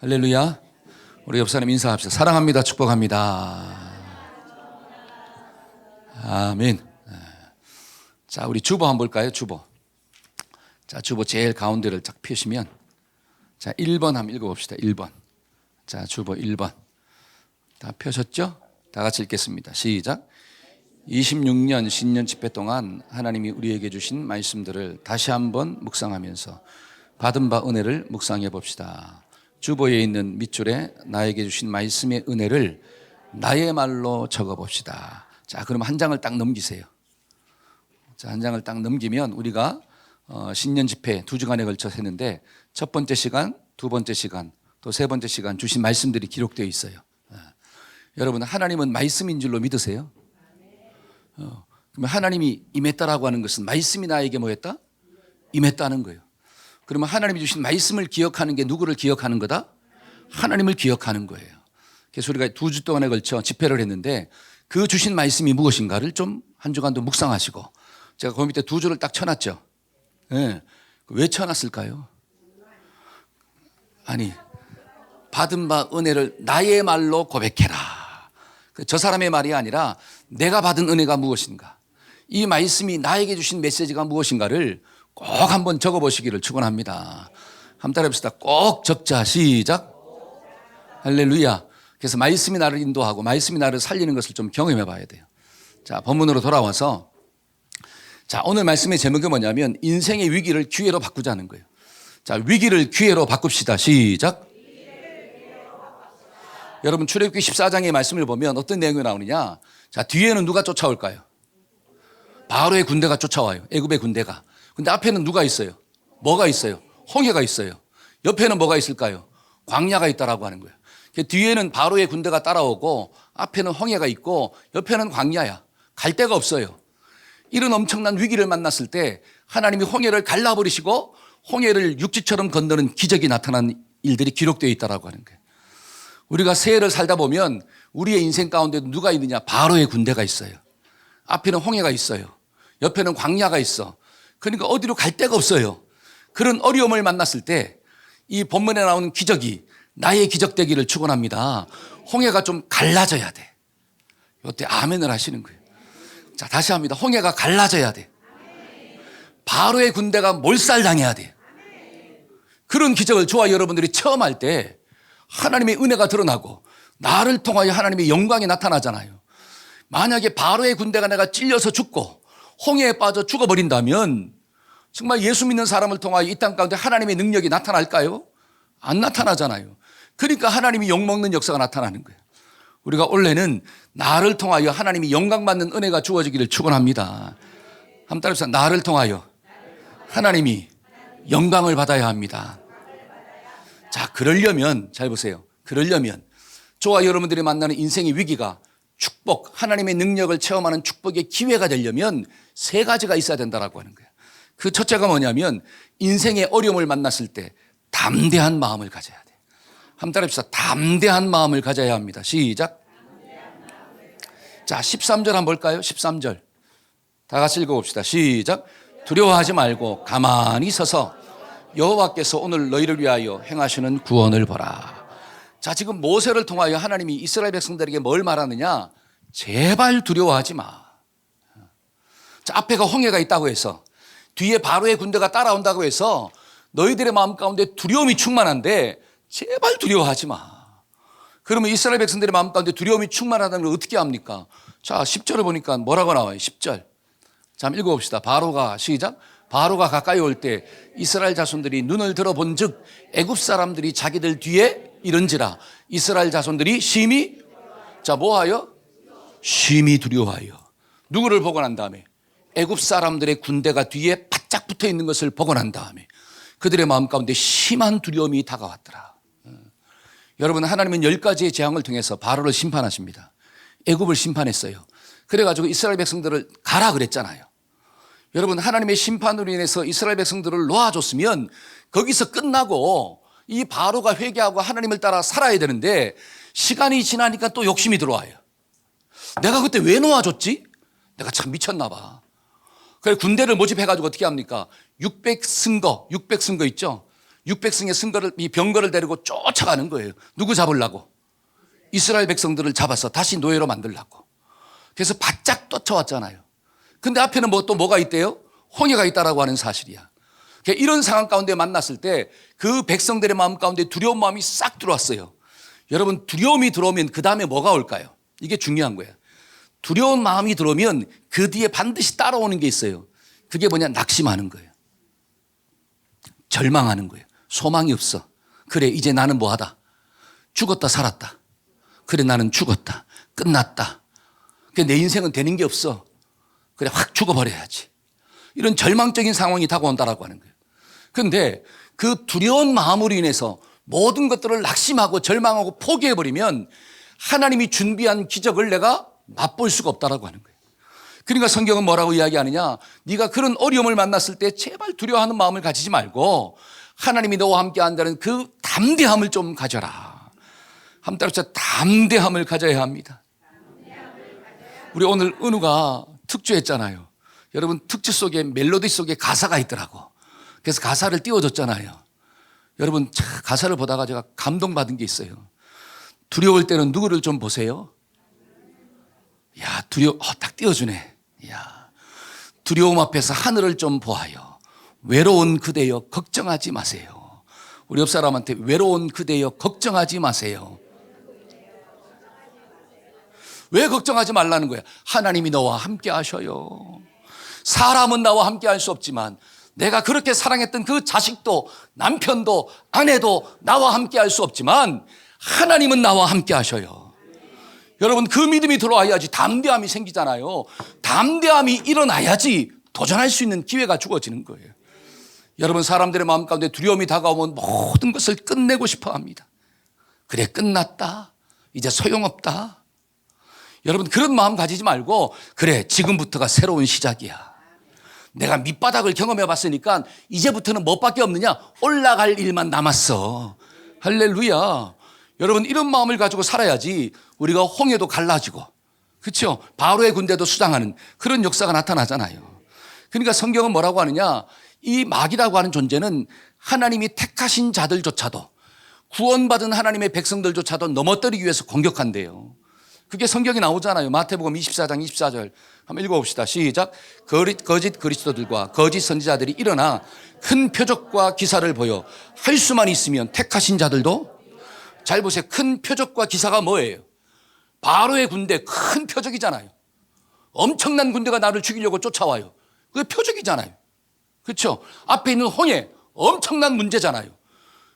할렐루야. 우리 옆사람 인사합시다. 사랑합니다. 축복합니다. 아멘. 자, 우리 주보 한번 볼까요? 주보. 자, 주보 제일 가운데를 쫙 펴시면, 자, 1번 한번 읽어봅시다. 1번. 자, 주보 1번. 다 펴셨죠? 다 같이 읽겠습니다. 시작. 26년 신년 집회 동안 하나님이 우리에게 주신 말씀들을 다시 한번 묵상하면서 받은 바 은혜를 묵상해 봅시다. 주보에 있는 밑줄에 나에게 주신 말씀의 은혜를 나의 말로 적어 봅시다. 자, 그럼 한 장을 딱 넘기세요. 자, 한 장을 딱 넘기면 우리가 신년 집회 2주간에 걸쳐서 했는데 첫 번째 시간, 두 번째 시간, 또 세 번째 시간 주신 말씀들이 기록되어 있어요. 여러분, 하나님은 말씀인 줄로 믿으세요? 그러면 하나님이 임했다라고 하는 것은 말씀이 나에게 뭐 했다? 임했다는 거예요. 그러면 하나님이 주신 말씀을 기억하는 게 누구를 기억하는 거다? 하나님을 기억하는 거예요. 그래서 우리가 2주 동안에 걸쳐 집회를 했는데 그 주신 말씀이 무엇인가를 좀 한 주간도 묵상하시고, 제가 그 밑에 2주를 딱 쳐놨죠. 네. 왜 쳐놨을까요? 아니, 받은 바 은혜를 나의 말로 고백해라. 저 사람의 말이 아니라 내가 받은 은혜가 무엇인가, 이 말씀이 나에게 주신 메시지가 무엇인가를 꼭 한번 적어보시기를 축원합니다. 한번 따라해봅시다. 꼭 적자. 시작. 할렐루야. 그래서 말씀이 나를 인도하고 말씀이 나를 살리는 것을 좀 경험해 봐야 돼요. 자, 본문으로 돌아와서, 자, 오늘 말씀의 제목이 뭐냐면 인생의 위기를 기회로 바꾸자는 거예요. 자, 위기를 기회로 바꿉시다. 시작. 여러분, 출애굽기 14장의 말씀을 보면 어떤 내용이 나오느냐. 자, 뒤에는 누가 쫓아올까요? 바로의 군대가 쫓아와요. 애굽의 군대가. 근데 앞에는 누가 있어요? 뭐가 있어요? 홍해가 있어요. 옆에는 뭐가 있을까요? 광야가 있다라고 하는 거예요. 뒤에는 바로의 군대가 따라오고 앞에는 홍해가 있고 옆에는 광야야. 갈 데가 없어요. 이런 엄청난 위기를 만났을 때 하나님이 홍해를 갈라버리시고 홍해를 육지처럼 건너는 기적이 나타난 일들이 기록되어 있다라고 하는 거예요. 우리가 새해를 살다 보면 우리의 인생 가운데 누가 있느냐? 바로의 군대가 있어요. 앞에는 홍해가 있어요. 옆에는 광야가 있어. 그러니까 어디로 갈 데가 없어요. 그런 어려움을 만났을 때 이 본문에 나오는 기적이 나의 기적 되기를 축원합니다. 홍해가 좀 갈라져야 돼. 이때 아멘을 하시는 거예요. 자, 다시 합니다. 홍해가 갈라져야 돼. 바로의 군대가 몰살당해야 돼. 그런 기적을 저와 여러분들이 처음 할 때 하나님의 은혜가 드러나고 나를 통하여 하나님의 영광이 나타나잖아요. 만약에 바로의 군대가 내가 찔려서 죽고 홍해에 빠져 죽어버린다면 정말 예수 믿는 사람을 통하여 이 땅 가운데 하나님의 능력이 나타날까요? 안 나타나잖아요. 그러니까 하나님이 욕먹는 역사가 나타나는 거예요. 우리가 원래는 나를 통하여 하나님이 영광받는 은혜가 주어지기를 축원합니다. 한번 따라해보세요. 나를 통하여 하나님이 영광을 받아야 합니다. 자, 그러려면 잘 보세요. 그러려면 저와 여러분들이 만나는 인생의 위기가 축복, 하나님의 능력을 체험하는 축복의 기회가 되려면 세 가지가 있어야 된다라고 하는 거예요. 그 첫째가 뭐냐면 인생의 어려움을 만났을 때 담대한 마음을 가져야 돼. 한번 따라합시다. 담대한 마음을 가져야 합니다. 시작. 자, 13절 한번 볼까요? 13절. 다 같이 읽어봅시다. 시작. 두려워하지 말고 가만히 서서 여호와께서 오늘 너희를 위하여 행하시는 구원을 보라. 자, 지금 모세를 통하여 하나님이 이스라엘 백성들에게 뭘 말하느냐? 제발 두려워하지 마. 자, 앞에가 홍해가 있다고 해서 뒤에 바로의 군대가 따라온다고 해서 너희들의 마음 가운데 두려움이 충만한데 제발 두려워하지 마. 그러면 이스라엘 백성들의 마음 가운데 두려움이 충만하다는 걸 어떻게 합니까? 자, 10절을 보니까 뭐라고 나와요? 10절. 자, 한번 읽어봅시다. 바로가, 시작. 바로가 가까이 올 때 이스라엘 자손들이 눈을 들어본 즉 애굽 사람들이 자기들 뒤에 이른지라 이스라엘 자손들이 심히, 자, 뭐하여? 심히 두려워하여. 누구를 보고 난 다음에? 애굽 사람들의 군대가 뒤에 바짝 붙어 있는 것을 보고 난 다음에 그들의 마음 가운데 심한 두려움이 다가왔더라. 여러분, 하나님은 10가지의 재앙을 통해서 바로를 심판하십니다. 애굽을 심판했어요. 그래가지고 이스라엘 백성들을 가라 그랬잖아요. 여러분, 하나님의 심판으로 인해서 이스라엘 백성들을 놓아줬으면 거기서 끝나고 이 바로가 회개하고 하나님을 따라 살아야 되는데 시간이 지나니까 또 욕심이 들어와요. 내가 그때 왜 놓아줬지? 내가 참 미쳤나 봐. 그래 군대를 모집해가지고 어떻게 합니까? 600승거 있죠? 600승의 승거를, 이 병거를 데리고 쫓아가는 거예요. 누구 잡으려고? 이스라엘 백성들을 잡아서 다시 노예로 만들려고. 그래서 바짝 쫓아왔잖아요. 근데 앞에는 또 뭐가 있대요? 홍해가 있다라고 하는 사실이야. 그러니까 이런 상황 가운데 만났을 때 그 백성들의 마음 가운데 두려운 마음이 싹 들어왔어요. 여러분, 두려움이 들어오면 그 다음에 뭐가 올까요? 이게 중요한 거예요. 두려운 마음이 들어오면 그 뒤에 반드시 따라오는 게 있어요. 그게 뭐냐? 낙심하는 거예요. 절망하는 거예요. 소망이 없어. 그래, 이제 나는 뭐하다? 죽었다 살았다. 그래, 나는 죽었다. 끝났다. 그래, 내 인생은 되는 게 없어. 그래, 확 죽어버려야지. 이런 절망적인 상황이 다가온다라고 하는 거예요. 그런데 그 두려운 마음으로 인해서 모든 것들을 낙심하고 절망하고 포기해버리면 하나님이 준비한 기적을 내가 맛볼 수가 없다라고 하는 거예요. 그러니까 성경은 뭐라고 이야기하느냐? 네가 그런 어려움을 만났을 때 제발 두려워하는 마음을 가지지 말고 하나님이 너와 함께 한다는 그 담대함을 좀 가져라. 한 따라서 담대함을 가져야 합니다. 우리 오늘 은우가 특주했잖아요. 여러분, 특주 속에 멜로디 속에 가사가 있더라고. 그래서 가사를 띄워줬잖아요. 여러분, 가사를 보다가 제가 감동받은 게 있어요. 두려울 때는 누구를 좀 보세요. 야, 딱 띄워주네. 야, 두려움 앞에서 하늘을 좀 보아요. 외로운 그대여 걱정하지 마세요. 우리 옆 사람한테 외로운 그대여 걱정하지 마세요. 왜 걱정하지 말라는 거야? 하나님이 너와 함께 하셔요. 사람은 나와 함께 할 수 없지만 내가 그렇게 사랑했던 그 자식도 남편도 아내도 나와 함께 할 수 없지만 하나님은 나와 함께 하셔요. 여러분, 그 믿음이 들어와야지 담대함이 생기잖아요. 담대함이 일어나야지 도전할 수 있는 기회가 주어지는 거예요. 여러분, 사람들의 마음 가운데 두려움이 다가오면 모든 것을 끝내고 싶어 합니다. 그래, 끝났다. 이제 소용없다. 여러분, 그런 마음 가지지 말고 그래, 지금부터가 새로운 시작이야. 내가 밑바닥을 경험해 봤으니까 이제부터는 뭐밖에 없느냐? 올라갈 일만 남았어. 할렐루야. 여러분, 이런 마음을 가지고 살아야지 우리가 홍해도 갈라지고, 그렇죠? 바로의 군대도 수장하는 그런 역사가 나타나잖아요. 그러니까 성경은 뭐라고 하느냐? 이 마귀라고 하는 존재는 하나님이 택하신 자들조차도, 구원받은 하나님의 백성들조차도 넘어뜨리기 위해서 공격한대요. 그게 성경에 나오잖아요. 마태복음 24장 24절 한번 읽어봅시다. 시작. 거짓 그리스도들과 거짓 선지자들이 일어나 큰 표적과 기사를 보여 할 수만 있으면 택하신 자들도, 잘 보세요. 큰 표적과 기사가 뭐예요? 바로의 군대 큰 표적이잖아요. 엄청난 군대가 나를 죽이려고 쫓아와요. 그게 표적이잖아요. 그렇죠? 앞에 있는 홍해 엄청난 문제잖아요.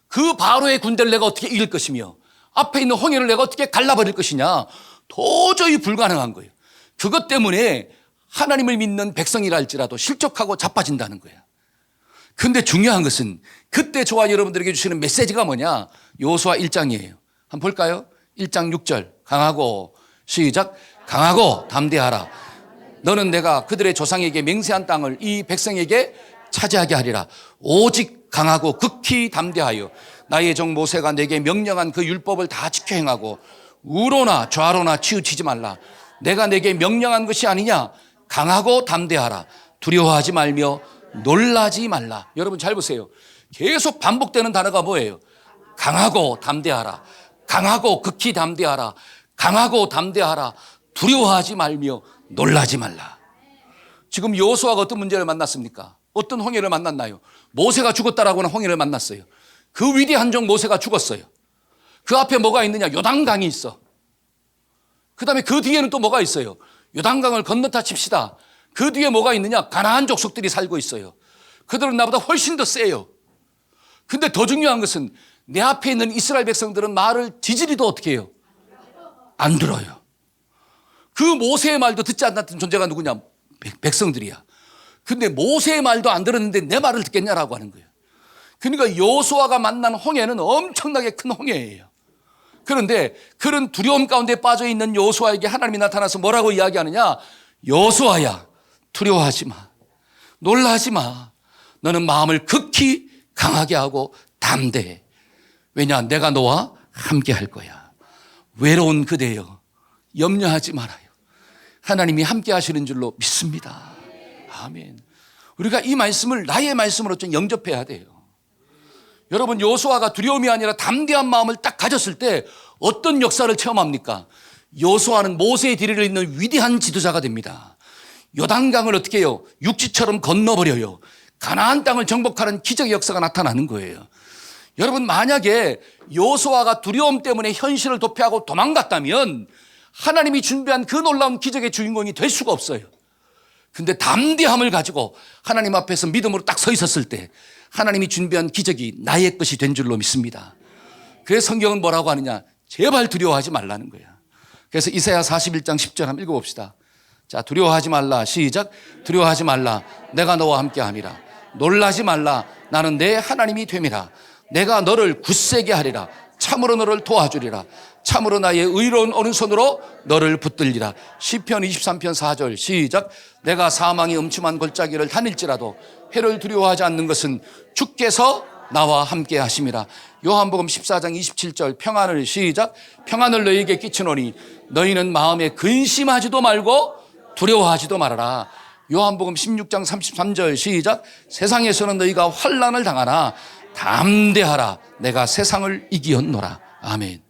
그 바로의 군대를 내가 어떻게 이길 것이며 앞에 있는 홍해를 내가 어떻게 갈라버릴 것이냐, 도저히 불가능한 거예요. 그것 때문에 하나님을 믿는 백성이라 할지라도 실족하고 자빠진다는 거예요. 그런데 중요한 것은 그때 저와 여러분들에게 주시는 메시지가 뭐냐? 여호수아 1장이에요. 한번 볼까요? 1장 6절. 강하고, 시작. 강하고 담대하라. 너는 내가 그들의 조상에게 맹세한 땅을 이 백성에게 차지하게 하리라. 오직 강하고 극히 담대하여 나의 종 모세가 내게 명령한 그 율법을 다 지켜 행하고 우로나 좌로나 치우치지 말라. 내가 내게 명령한 것이 아니냐? 강하고 담대하라. 두려워하지 말며 놀라지 말라. 여러분 잘 보세요. 계속 반복되는 단어가 뭐예요? 강하고 담대하라. 강하고 극히 담대하라. 강하고 담대하라. 두려워하지 말며 놀라지 말라. 지금 여호수아가 어떤 문제를 만났습니까? 어떤 홍해를 만났나요? 모세가 죽었다라고 하는 홍해를 만났어요. 그 위대한 종 모세가 죽었어요. 그 앞에 뭐가 있느냐? 요단강이 있어. 그 다음에 그 뒤에는 또 뭐가 있어요? 요단강을 건너타 칩시다. 그 뒤에 뭐가 있느냐? 가나안 족속들이 살고 있어요. 그들은 나보다 훨씬 더 세요. 근데 더 중요한 것은 내 앞에 있는 이스라엘 백성들은 말을 지지리도 어떻게 해요? 안 들어요. 그 모세의 말도 듣지 않았던 존재가 누구냐? 백성들이야. 근데 모세의 말도 안 들었는데 내 말을 듣겠냐라고 하는 거예요. 그러니까 여호수아가 만난 홍해는 엄청나게 큰 홍해예요. 그런데 그런 두려움 가운데 빠져 있는 여호수아에게 하나님이 나타나서 뭐라고 이야기하느냐? 여호수아야, 두려워하지 마. 놀라지 마. 너는 마음을 극히 강하게 하고 담대해. 왜냐? 내가 너와 함께 할 거야. 외로운 그대여, 염려하지 말아요. 하나님이 함께 하시는 줄로 믿습니다. 아멘. 우리가 이 말씀을 나의 말씀으로 좀 영접해야 돼요. 여러분, 여호수아가 두려움이 아니라 담대한 마음을 딱 가졌을 때 어떤 역사를 체험합니까? 여호수아는 모세의 뒤를 잇는 위대한 지도자가 됩니다. 요단강을 어떻게 해요? 육지처럼 건너버려요. 가나안 땅을 정복하는 기적의 역사가 나타나는 거예요. 여러분, 만약에 여호수아가 두려움 때문에 현실을 도피하고 도망갔다면 하나님이 준비한 그 놀라운 기적의 주인공이 될 수가 없어요. 근데 담대함을 가지고 하나님 앞에서 믿음으로 딱 서 있었을 때 하나님이 준비한 기적이 나의 것이 된 줄로 믿습니다. 그래서 성경은 뭐라고 하느냐? 제발 두려워하지 말라는 거야. 그래서 이사야 41장 10절 한번 읽어봅시다. 자, 두려워하지 말라. 시작. 두려워하지 말라. 내가 너와 함께 함이라. 놀라지 말라. 나는 내 하나님이 됨이라. 내가 너를 굳세게 하리라. 참으로 너를 도와주리라. 참으로 나의 의로운 오른손으로 너를 붙들리라. 시편 23편 4절 시작. 내가 사망의 음침한 골짜기를 다닐지라도 해를 두려워하지 않는 것은 주께서 나와 함께 하심이라. 요한복음 14장 27절 평안을 시작. 평안을 너희에게 끼치노니 너희는 마음에 근심하지도 말고 두려워하지도 말아라. 요한복음 16장 33절 시작. 세상에서는 너희가 환난을 당하나 담대하라. 내가 세상을 이기었노라. 아멘.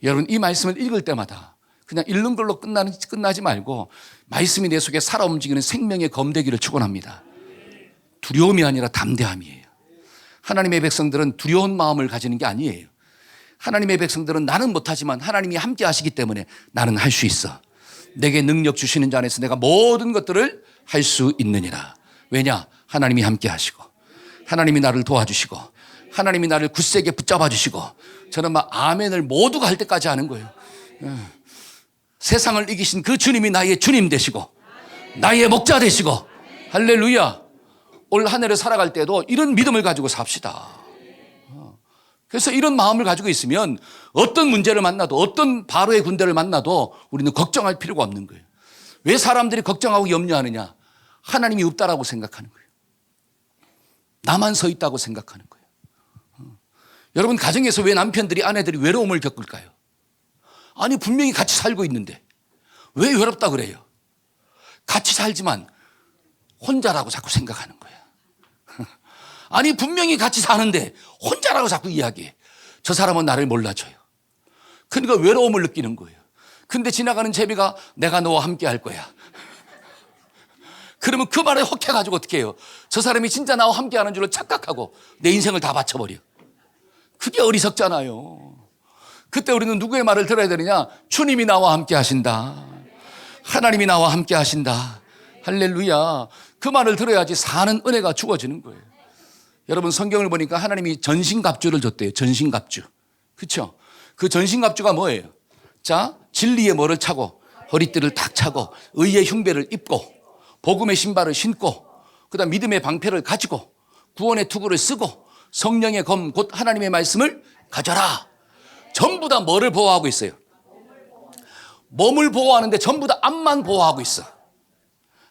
여러분, 이 말씀을 읽을 때마다 그냥 읽는 걸로 끝나지 말고 말씀이 내 속에 살아 움직이는 생명의 검되기를 축원합니다. 두려움이 아니라 담대함이에요. 하나님의 백성들은 두려운 마음을 가지는 게 아니에요. 하나님의 백성들은 나는 못하지만 하나님이 함께 하시기 때문에 나는 할 수 있어. 내게 능력 주시는 자 안에서 내가 모든 것들을 할 수 있느니라. 왜냐? 하나님이 함께 하시고 하나님이 나를 도와주시고 하나님이 나를 굳세게 붙잡아 주시고 저는 막 아멘을 모두가 할 때까지 하는 거예요. 세상을 이기신 그 주님이 나의 주님 되시고 나의 목자 되시고 할렐루야. 올 한 해를 살아갈 때도 이런 믿음을 가지고 삽시다. 그래서 이런 마음을 가지고 있으면 어떤 문제를 만나도 어떤 바로의 군대를 만나도 우리는 걱정할 필요가 없는 거예요. 왜 사람들이 걱정하고 염려하느냐? 하나님이 없다라고 생각하는 거예요. 나만 서 있다고 생각하는 거예요. 여러분, 가정에서 왜 남편들이 아내들이 외로움을 겪을까요? 아니, 분명히 같이 살고 있는데 왜 외롭다 그래요? 같이 살지만 혼자라고 자꾸 생각하는 거예요. 아니, 분명히 같이 사는데 혼자라고 자꾸 이야기해. 저 사람은 나를 몰라줘요. 그러니까 외로움을 느끼는 거예요. 근데 지나가는 제비가 내가 너와 함께 할 거야. 그러면 그 말에 혹해가지고 어떻게 해요? 저 사람이 진짜 나와 함께 하는 줄을 착각하고 내 인생을 다 바쳐버려. 그게 어리석잖아요. 그때 우리는 누구의 말을 들어야 되느냐? 주님이 나와 함께 하신다. 하나님이 나와 함께 하신다. 할렐루야. 그 말을 들어야지 사는 은혜가 주어지는 거예요. 여러분, 성경을 보니까 하나님이 전신갑주를 줬대요. 전신갑주. 그렇죠? 그 전신갑주가 뭐예요? 자, 진리의 뭐를 차고 허리띠를 탁 차고 의의 흉배를 입고 복음의 신발을 신고 그다음 믿음의 방패를 가지고 구원의 투구를 쓰고 성령의 검 곧 하나님의 말씀을 가져라. 전부 다 뭐를 보호하고 있어요? 몸을 보호하는데 전부 다 앞만 보호하고 있어.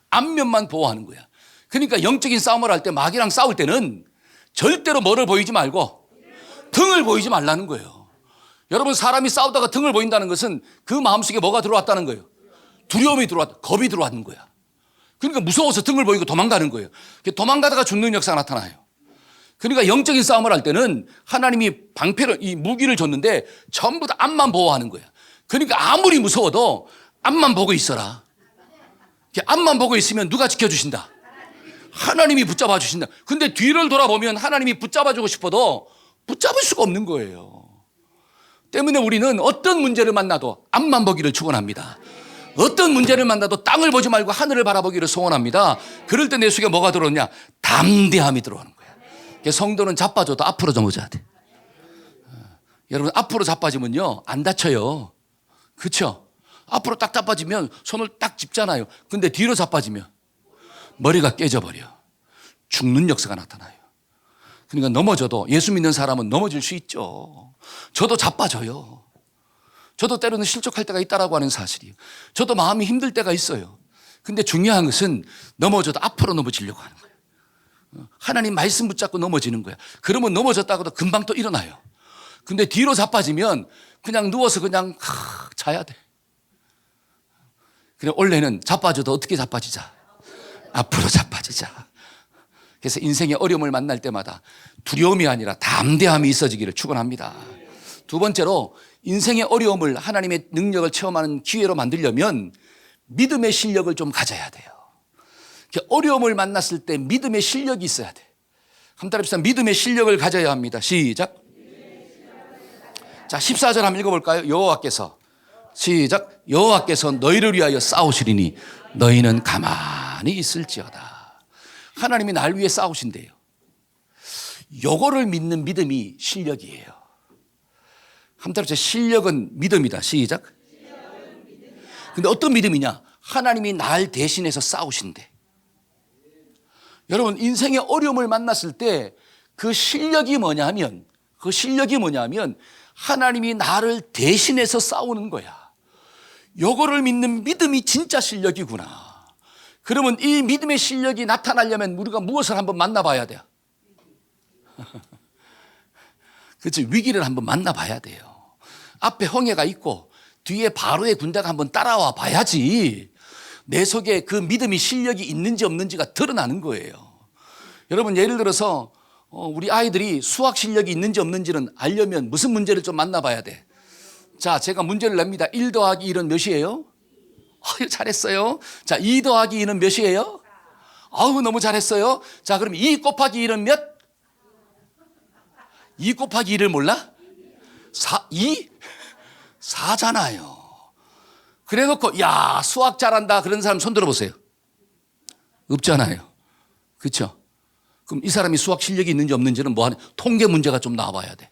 앞면만 보호하는 거야. 그러니까 영적인 싸움을 할 때 마귀랑 싸울 때는 절대로 뭐를 보이지 말고 등을 보이지 말라는 거예요. 여러분, 사람이 싸우다가 등을 보인다는 것은 그 마음속에 뭐가 들어왔다는 거예요? 두려움이 들어왔다. 겁이 들어왔는 거야. 그러니까 무서워서 등을 보이고 도망가는 거예요. 도망가다가 죽는 역사가 나타나요. 그러니까 영적인 싸움을 할 때는 하나님이 방패를, 이 무기를 줬는데 전부 다 앞만 보호하는 거야. 그러니까 아무리 무서워도 앞만 보고 있어라. 앞만 보고 있으면 누가 지켜주신다? 하나님이 붙잡아 주신다. 근데 뒤를 돌아보면 하나님이 붙잡아주고 싶어도 붙잡을 수가 없는 거예요. 때문에 우리는 어떤 문제를 만나도 앞만 보기를 축원합니다. 어떤 문제를 만나도 땅을 보지 말고 하늘을 바라보기를 소원합니다. 그럴 때 내 속에 뭐가 들어오냐? 담대함이 들어오는 거야. 성도는 자빠져도 앞으로 좀 오셔야 돼. 여러분, 앞으로 자빠지면요 안 다쳐요. 그렇죠? 앞으로 딱 자빠지면 손을 딱 짚잖아요. 근데 뒤로 자빠지면 머리가 깨져버려. 죽는 역사가 나타나요. 그러니까 넘어져도 예수 믿는 사람은 넘어질 수 있죠. 저도 자빠져요. 저도 때로는 실족할 때가 있다라고 하는 사실이에요. 저도 마음이 힘들 때가 있어요. 근데 중요한 것은 넘어져도 앞으로 넘어지려고 하는 거예요. 하나님 말씀 붙잡고 넘어지는 거야. 그러면 넘어졌다고도 금방 또 일어나요. 근데 뒤로 자빠지면 그냥 누워서 그냥 자야 돼. 그래, 원래는 자빠져도 어떻게 자빠지자? 앞으로 자빠지자. 그래서 인생의 어려움을 만날 때마다 두려움이 아니라 담대함이 있어지기를 축원합니다. 두 번째로 인생의 어려움을 하나님의 능력을 체험하는 기회로 만들려면 믿음의 실력을 좀 가져야 돼요. 어려움을 만났을 때 믿음의 실력이 있어야 돼. 한 달 입사 믿음의 실력을 가져야 합니다. 시작. 자, 14절 한번 읽어볼까요? 여호와께서 시작. 여호와께서 너희를 위하여 싸우시리니 너희는 가만히 있을지어다. 하나님이 날 위해 싸우신대요. 요거를 믿는 믿음이 실력이에요. 한 달 입사 실력은 믿음이다. 시작. 근데 어떤 믿음이냐? 하나님이 날 대신해서 싸우신대. 여러분, 인생의 어려움을 만났을 때 그 실력이 뭐냐면 하나님이 나를 대신해서 싸우는 거야. 요거를 믿는 믿음이 진짜 실력이구나. 그러면 이 믿음의 실력이 나타나려면 우리가 무엇을 한번 만나봐야 돼요? 그렇죠. 위기를 한번 만나봐야 돼요. 앞에 홍해가 있고 뒤에 바로의 군대가 한번 따라와 봐야지 내 속에 그 믿음이 실력이 있는지 없는지가 드러나는 거예요. 여러분, 예를 들어서 우리 아이들이 수학 실력이 있는지 없는지는 알려면 무슨 문제를 좀 만나봐야 돼? 자, 제가 문제를 냅니다. 1 더하기 1은 몇이에요? 잘했어요. 자, 2 더하기 2는 몇이에요? 아우, 너무 잘했어요. 자, 그럼 2 곱하기 1은 몇? 2 곱하기 1을 몰라? 2? 4잖아요. 그래 놓고 야, 수학 잘한다 그런 사람 손 들어보세요. 없잖아요. 그렇죠? 그럼 이 사람이 수학 실력이 있는지 없는지는 뭐 하는 통계 문제가 좀 나와봐야 돼.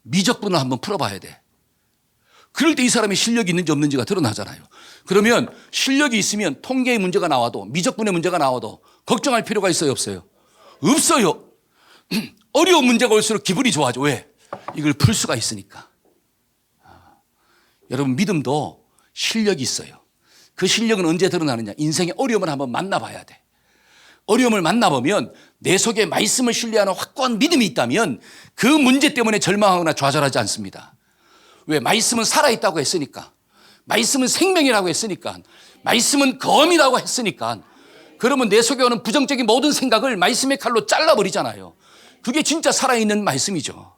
미적분을 한번 풀어봐야 돼. 그럴 때 이 사람이 실력이 있는지 없는지가 드러나잖아요. 그러면 실력이 있으면 통계의 문제가 나와도 미적분의 문제가 나와도 걱정할 필요가 있어요, 없어요? 없어요. 어려운 문제가 올수록 기분이 좋아져. 왜? 이걸 풀 수가 있으니까. 여러분, 믿음도 실력이 있어요. 그 실력은 언제 드러나느냐? 인생의 어려움을 한번 만나봐야 돼. 어려움을 만나보면 내 속에 말씀을 신뢰하는 확고한 믿음이 있다면 그 문제 때문에 절망하거나 좌절하지 않습니다. 왜? 말씀은 살아있다고 했으니까. 말씀은 생명이라고 했으니까. 말씀은 검이라고 했으니까. 그러면 내 속에 오는 부정적인 모든 생각을 말씀의 칼로 잘라버리잖아요. 그게 진짜 살아있는 말씀이죠.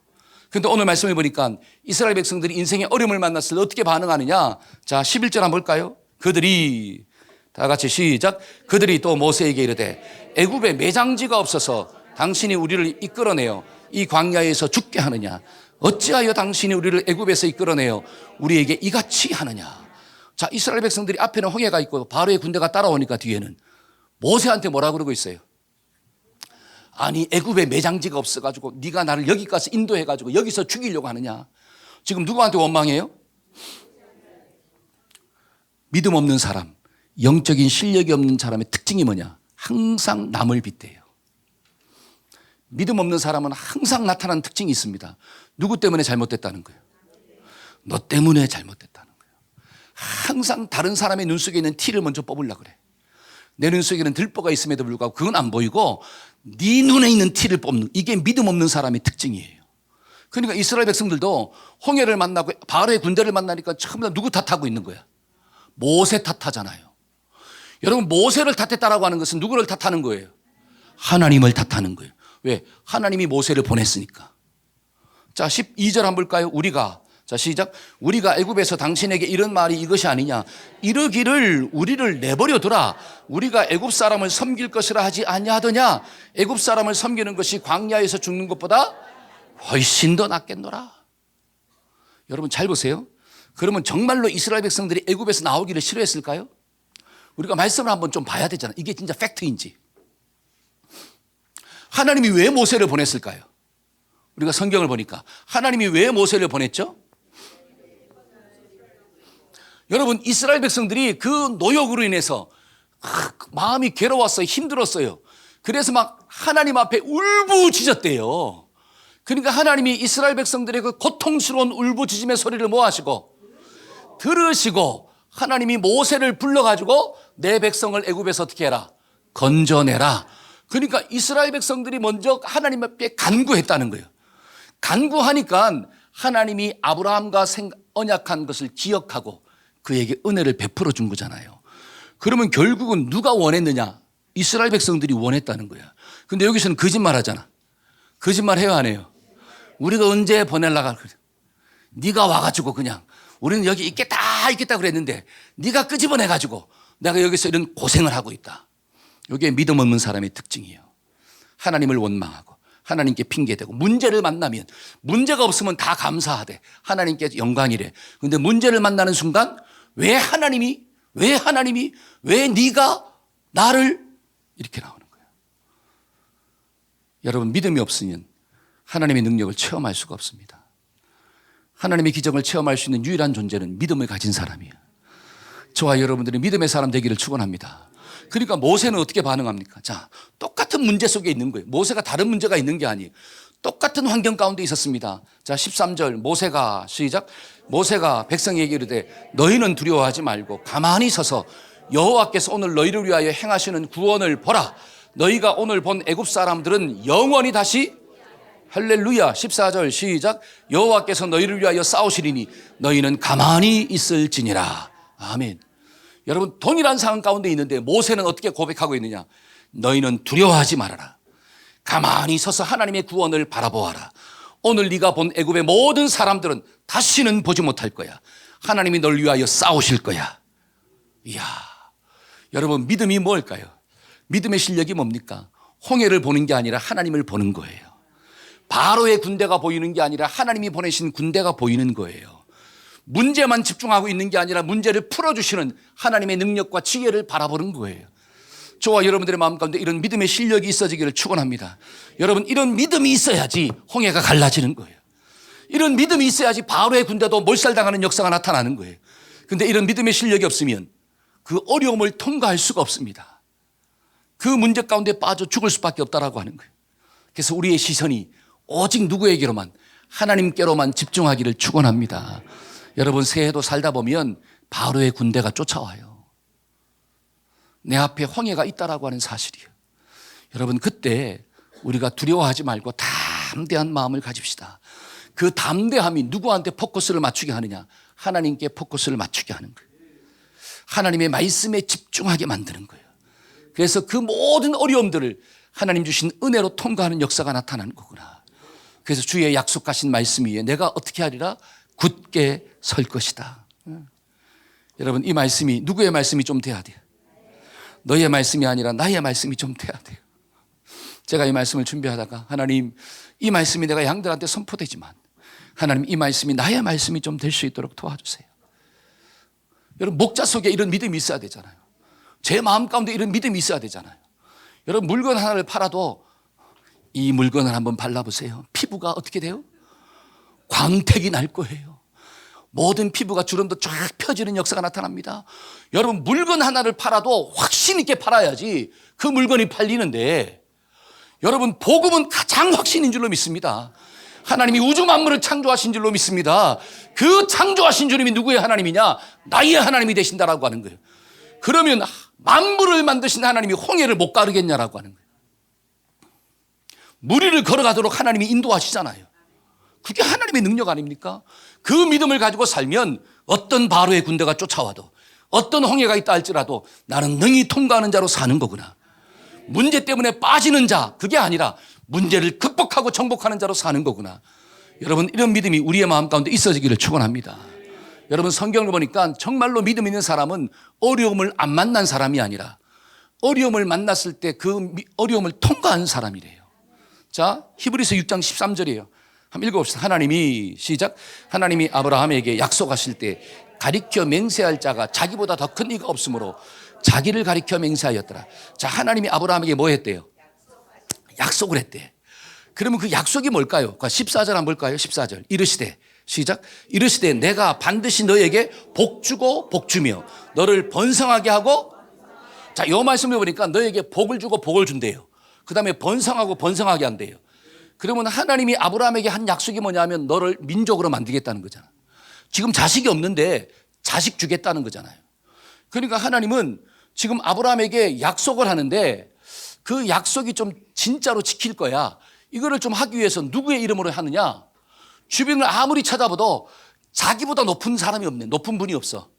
그런데 오늘 말씀해 보니까 이스라엘 백성들이 인생의 어려움을 만났을 때 어떻게 반응하느냐. 자, 11절 한번 볼까요? 그들이 다 같이 시작. 그들이 또 모세에게 이르되 애굽에 매장지가 없어서 당신이 우리를 이끌어내어 이 광야에서 죽게 하느냐. 어찌하여 당신이 우리를 애굽에서 이끌어내어 우리에게 이같이 하느냐. 자, 이스라엘 백성들이 앞에는 홍해가 있고 바로의 군대가 따라오니까 뒤에는 모세한테 뭐라 그러고 있어요? 아니, 애굽에 매장지가 없어가지고 네가 나를 여기까지 인도해가지고 여기서 죽이려고 하느냐. 지금 누구한테 원망해요? 믿음 없는 사람, 영적인 실력이 없는 사람의 특징이 뭐냐? 항상 남을 빗대요. 믿음 없는 사람은 항상 나타나는 특징이 있습니다. 누구 때문에 잘못됐다는 거예요? 너 때문에 잘못됐다는 거예요. 항상 다른 사람의 눈 속에 있는 티를 먼저 뽑으려고 그래. 내 눈 속에는 들보가 있음에도 불구하고 그건 안 보이고 네 눈에 있는 티를 뽑는, 이게 믿음 없는 사람의 특징이에요. 그러니까 이스라엘 백성들도 홍해를 만나고 바로의 군대를 만나니까 전부 다 누구 탓하고 있는 거야? 모세 탓하잖아요. 여러분, 모세를 탓했다라고 하는 것은 누구를 탓하는 거예요? 하나님을 탓하는 거예요. 왜? 하나님이 모세를 보냈으니까. 자, 12절 한번 볼까요? 우리가, 자, 시작. 우리가 애굽에서 당신에게 이런 말이 이것이 아니냐. 이르기를 우리를 내버려 두라. 우리가 애굽 사람을 섬길 것이라 하지 아니하더냐. 애굽 사람을 섬기는 것이 광야에서 죽는 것보다 훨씬 더 낫겠노라. 여러분, 잘 보세요. 그러면 정말로 이스라엘 백성들이 애굽에서 나오기를 싫어했을까요? 우리가 말씀을 한번 좀 봐야 되잖아요. 이게 진짜 팩트인지. 하나님이 왜 모세를 보냈을까요? 우리가 성경을 보니까 하나님이 왜 모세를 보냈죠? 여러분, 이스라엘 백성들이 그 노역으로 인해서 마음이 괴로웠어요. 힘들었어요. 그래서 막 하나님 앞에 울부짖었대요. 그러니까 하나님이 이스라엘 백성들의 그 고통스러운 울부짖음의 소리를 뭐 하시고 들으시고 하나님이 모세를 불러가지고 내 백성을 애굽에서 어떻게 해라? 건져내라. 그러니까 이스라엘 백성들이 먼저 하나님 앞에 간구했다는 거예요. 간구하니까 하나님이 아브라함과 언약한 것을 기억하고 그에게 은혜를 베풀어 준 거잖아요. 그러면 결국은 누가 원했느냐? 이스라엘 백성들이 원했다는 거야. 근데 여기서는 거짓말 하잖아. 거짓말 해요, 안 해요? 우리가 언제 보내려고 그래? 네가 와가지고 그냥 우리는 여기 있겠다 그랬는데 네가 끄집어내가지고 내가 여기서 이런 고생을 하고 있다. 이게 믿음 없는 사람의 특징이에요. 하나님을 원망하고 하나님께 핑계대고 문제를 만나면 문제가 없으면 다 감사하되 하나님께 영광이래. 그런데 문제를 만나는 순간 왜 하나님이 왜 네가 나를 이렇게 나오는 거예요. 여러분 믿음이 없으면 하나님의 능력을 체험할 수가 없습니다. 하나님의 기적을 체험할 수 있는 유일한 존재는 믿음을 가진 사람이에요. 저와 여러분들이 믿음의 사람 되기를 축원합니다. 그러니까 모세는 어떻게 반응합니까? 자, 똑같은 문제 속에 있는 거예요. 모세가 다른 문제가 있는 게 아니에요. 똑같은 환경 가운데 있었습니다. 자, 13절 모세가 시작. 모세가 백성에게 이르되 너희는 두려워하지 말고 가만히 서서 여호와께서 오늘 너희를 위하여 행하시는 구원을 보라. 너희가 오늘 본 애굽 사람들은 영원히 다시 할렐루야. 14절 시작. 여호와께서 너희를 위하여 싸우시리니 너희는 가만히 있을지니라. 아멘. 여러분 동일한 상황 가운데 있는데 모세는 어떻게 고백하고 있느냐? 너희는 두려워하지 말아라. 가만히 서서 하나님의 구원을 바라보아라. 오늘 네가 본 애굽의 모든 사람들은 다시는 보지 못할 거야. 하나님이 널 위하여 싸우실 거야. 이야, 여러분 믿음이 뭘까요? 믿음의 실력이 뭡니까? 홍해를 보는 게 아니라 하나님을 보는 거예요. 바로의 군대가 보이는 게 아니라 하나님이 보내신 군대가 보이는 거예요. 문제만 집중하고 있는 게 아니라 문제를 풀어주시는 하나님의 능력과 지혜를 바라보는 거예요. 저와 여러분들의 마음 가운데 이런 믿음의 실력이 있어지기를 축원합니다. 여러분 이런 믿음이 있어야지 홍해가 갈라지는 거예요. 이런 믿음이 있어야지 바로의 군대도 몰살당하는 역사가 나타나는 거예요. 그런데 이런 믿음의 실력이 없으면 그 어려움을 통과할 수가 없습니다. 그 문제 가운데 빠져 죽을 수밖에 없다라고 하는 거예요. 그래서 우리의 시선이 오직 누구에게로만 하나님께로만 집중하기를 축원합니다. 여러분 새해도 살다 보면 바로의 군대가 쫓아와요. 내 앞에 홍해가 있다라고 하는 사실이에요. 여러분 그때 우리가 두려워하지 말고 담대한 마음을 가집시다. 그 담대함이 누구한테 포커스를 맞추게 하느냐? 하나님께 포커스를 맞추게 하는 거예요. 하나님의 말씀에 집중하게 만드는 거예요. 그래서 그 모든 어려움들을 하나님 주신 은혜로 통과하는 역사가 나타나는 거구나. 그래서 주의 약속하신 말씀 위에 내가 어떻게 하리라? 굳게 설 것이다. 여러분 이 말씀이 누구의 말씀이 좀 돼야 돼요? 너의 말씀이 아니라 나의 말씀이 좀 돼야 돼요. 제가 이 말씀을 준비하다가 하나님 이 말씀이 내가 양들한테 선포되지만 하나님 이 말씀이 나의 말씀이 좀 될 수 있도록 도와주세요. 여러분 목자 속에 이런 믿음이 있어야 되잖아요. 제 마음 가운데 이런 믿음이 있어야 되잖아요. 여러분 물건 하나를 팔아도 이 물건을 한번 발라보세요. 피부가 어떻게 돼요? 광택이 날 거예요. 모든 피부가 주름도 쫙 펴지는 역사가 나타납니다. 여러분 물건 하나를 팔아도 확신 있게 팔아야지 그 물건이 팔리는데 여러분 복음은 가장 확신인 줄로 믿습니다. 하나님이 우주 만물을 창조하신 줄로 믿습니다. 그 창조하신 주님이 누구의 하나님이냐? 나의 하나님이 되신다라고 하는 거예요. 그러면 만물을 만드신 하나님이 홍해를 못 가르겠냐라고 하는 거예요. 무리를 걸어가도록 하나님이 인도하시잖아요. 그게 하나님의 능력 아닙니까? 그 믿음을 가지고 살면 어떤 바로의 군대가 쫓아와도 어떤 홍해가 있다 할지라도 나는 능히 통과하는 자로 사는 거구나. 문제 때문에 빠지는 자 그게 아니라 문제를 극복하고 정복하는 자로 사는 거구나. 여러분 이런 믿음이 우리의 마음 가운데 있어지기를 축원합니다. 여러분 성경을 보니까 정말로 믿음 있는 사람은 어려움을 안 만난 사람이 아니라 어려움을 만났을 때 그 어려움을 통과한 사람이래요. 자 히브리서 6장 13절이에요. 한번 읽어봅시다. 하나님이 시작. 하나님이 아브라함에게 약속하실 때 가리켜 맹세할 자가 자기보다 더 큰 이가 없으므로 자기를 가리켜 맹세하였더라. 자 하나님이 아브라함에게 뭐 했대요? 약속을 했대. 그러면 그 약속이 뭘까요? 14절 한번 볼까요? 14절 이르시되 시작. 이르시되 내가 반드시 너에게 복 주고 복 주며 너를 번성하게 하고 자, 이 말씀을 보니까 너에게 복을 주고 복을 준대요. 그 다음에 번성하고 번성하게 한대요. 그러면 하나님이 아브라함에게 한 약속이 뭐냐면 너를 민족으로 만들겠다는 거잖아. 지금 자식이 없는데 자식 주겠다는 거잖아요. 그러니까 하나님은 지금 아브라함에게 약속을 하는데 그 약속이 좀 진짜로 지킬 거야. 이거를 좀 하기 위해서 누구의 이름으로 하느냐? 주변을 아무리 찾아봐도 자기보다 높은 사람이 없네. 높은 분이 없어.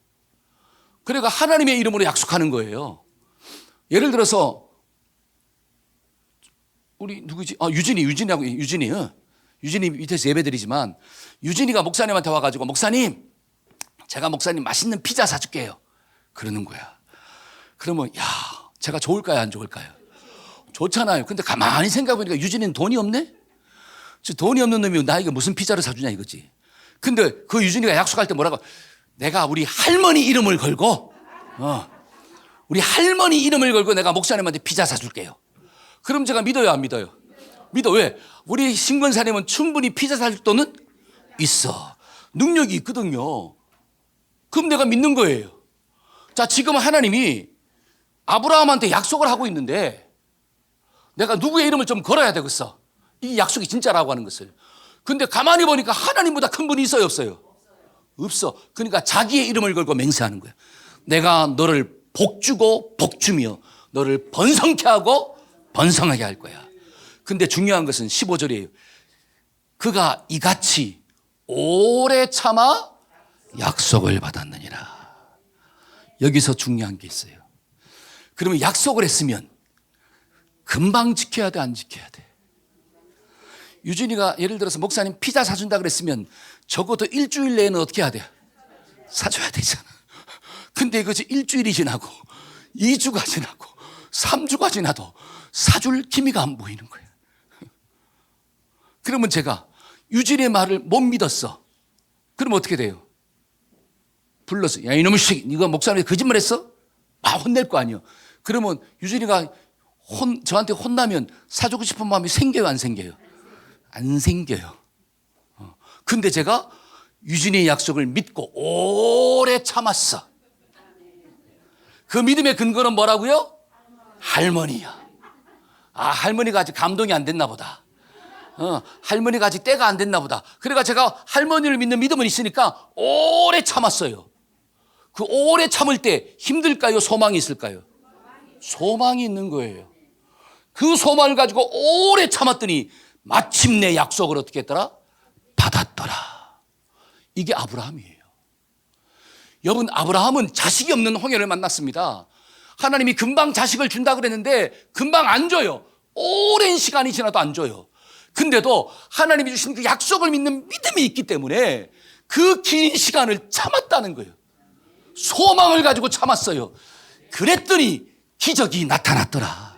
그러니까 하나님의 이름으로 약속하는 거예요. 예를 들어서 우리 누구지? 유진이하고 유진이 밑에서 예배드리지만 유진이가 목사님한테 와가지고 목사님, 제가 목사님 맛있는 피자 사줄게요. 그러는 거야. 그러면 야, 제가 좋을까요, 안 좋을까요? 좋잖아요. 근데 가만히 생각해보니까 유진이는 돈이 없네? 돈이 없는 놈이 나에게 무슨 피자를 사주냐 이거지. 근데 그 유진이가 약속할 때 뭐라고? 내가 우리 할머니 이름을 걸고, 우리 할머니 이름을 걸고 내가 목사님한테 피자 사줄게요. 그럼 제가 믿어요, 안 믿어요? 믿어. 왜? 우리 신권사님은 충분히 피자 살 돈은 있어. 능력이 있거든요. 그럼 내가 믿는 거예요. 자, 지금 하나님이 아브라함한테 약속을 하고 있는데 내가 누구의 이름을 좀 걸어야 되겠어. 이 약속이 진짜라고 하는 것을. 근데 가만히 보니까 하나님보다 큰 분이 있어요, 없어요? 없어. 그러니까 자기의 이름을 걸고 맹세하는 거야. 내가 너를 복주고 복주며 너를 번성케 하고 번성하게 할 거야. 근데 중요한 것은 15절이에요. 그가 이같이 오래 참아 약속을 받았느니라. 여기서 중요한 게 있어요. 그러면 약속을 했으면 금방 지켜야 돼, 안 지켜야 돼? 유진이가 예를 들어서 목사님 피자 사준다 그랬으면 적어도 일주일 내에는 어떻게 해야 돼? 사줘야 되잖아. 근데 그것이 일주일이 지나고 2주가 지나고 3주가 지나도 사줄 기미가 안 보이는 거예요. 그러면 제가 유진이의 말을 못 믿었어. 그럼 어떻게 돼요? 불러서 야 이놈의 새끼, 네가 목사님한테 거짓말했어? 혼낼 거 아니에요. 그러면 유진이가 저한테 혼나면 사주고 싶은 마음이 생겨요, 안 생겨요? 안 생겨요. 근데 제가 유진이의 약속을 믿고 오래 참았어. 그 믿음의 근거는 뭐라고요? 할머니야. 할머니가 아직 감동이 안 됐나 보다. 할머니가 아직 때가 안 됐나 보다. 그러니까 제가 할머니를 믿는 믿음은 있으니까 오래 참았어요. 그 오래 참을 때 힘들까요? 소망이 있을까요? 소망이 있는 거예요. 그 소망을 가지고 오래 참았더니 마침내 약속을 어떻게 했더라? 받았더라. 이게 아브라함이에요. 여러분, 아브라함은 자식이 없는 홍해를 만났습니다. 하나님이 금방 자식을 준다 그랬는데 금방 안 줘요. 오랜 시간이 지나도 안 줘요. 근데도 하나님이 주신 그 약속을 믿는 믿음이 있기 때문에 그 긴 시간을 참았다는 거예요. 소망을 가지고 참았어요. 그랬더니 기적이 나타났더라.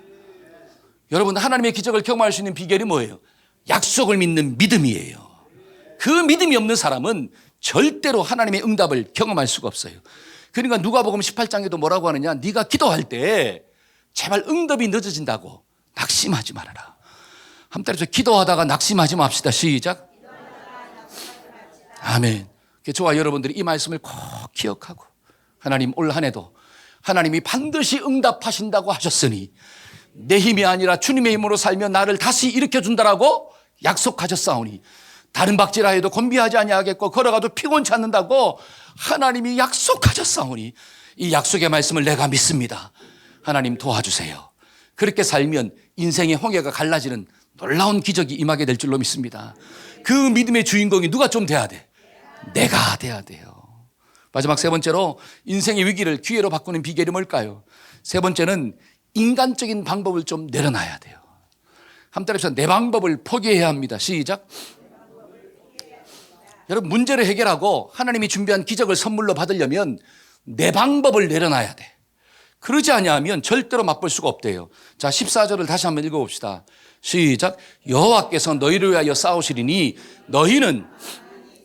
여러분, 하나님의 기적을 경험할 수 있는 비결이 뭐예요? 약속을 믿는 믿음이에요. 그 믿음이 없는 사람은 절대로 하나님의 응답을 경험할 수가 없어요. 그러니까 누가복음 18장에도 뭐라고 하느냐? 네가 기도할 때 제발 응답이 늦어진다고 낙심하지 말아라. 한 달에 기도하다가 낙심하지 맙시다. 시작. 아멘. 저와 여러분들이 이 말씀을 꼭 기억하고 하나님 올 한 해도 하나님이 반드시 응답하신다고 하셨으니 내 힘이 아니라 주님의 힘으로 살며 나를 다시 일으켜준다라고 약속하셨사오니 다른 박질하여도 곤비하지 아니하겠고 걸어가도 피곤치 않는다고 하나님이 약속하셨사오니 이 약속의 말씀을 내가 믿습니다. 하나님 도와주세요. 그렇게 살면 인생의 홍해가 갈라지는 놀라운 기적이 임하게 될 줄로 믿습니다. 그 믿음의 주인공이 누가 좀 돼야 돼? 내가 돼야 돼요. 마지막 세 번째로 인생의 위기를 기회로 바꾸는 비결이 뭘까요? 세 번째는 인간적인 방법을 좀 내려놔야 돼요. 한번 따라해서 내 방법을 포기해야 합니다. 시작. 여러분, 문제를 해결하고 하나님이 준비한 기적을 선물로 받으려면 내 방법을 내려놔야 돼. 그러지 아니하면 절대로 맛볼 수가 없대요. 자, 14절을 다시 한번 읽어봅시다. 시작. 여호와께서 너희를 위하여 싸우시리니 너희는